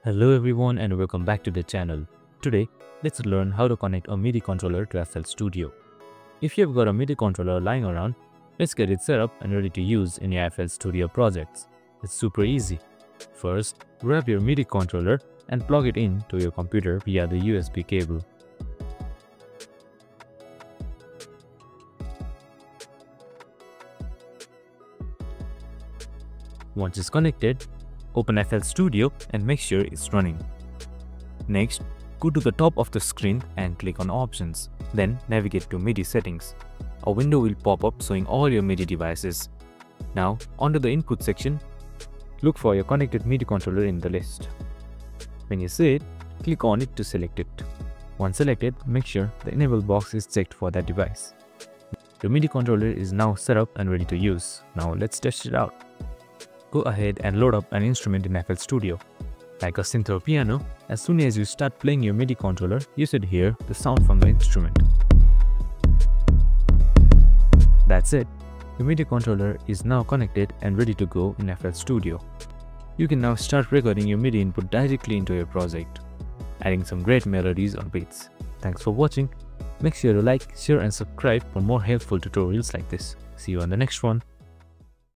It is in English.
Hello everyone and welcome back to the channel. Today, let's learn how to connect a MIDI controller to FL Studio. If you've got a MIDI controller lying around, let's get it set up and ready to use in your FL Studio projects. It's super easy. First, grab your MIDI controller and plug it in to your computer via the USB cable. Once it's connected, open FL Studio and make sure it's running. Next, go to the top of the screen and click on Options. Then navigate to MIDI settings. A window will pop up showing all your MIDI devices. Now, onto the input section, look for your connected MIDI controller in the list. When you see it, click on it to select it. Once selected, make sure the enable box is checked for that device. Your MIDI controller is now set up and ready to use. Now let's test it out. Go ahead and load up an instrument in FL Studio. Like a synth or piano, as soon as you start playing your MIDI controller, you should hear the sound from the instrument. That's it. Your MIDI controller is now connected and ready to go in FL Studio. You can now start recording your MIDI input directly into your project, adding some great melodies or beats. Thanks for watching. Make sure to like, share and subscribe for more helpful tutorials like this. See you on the next one.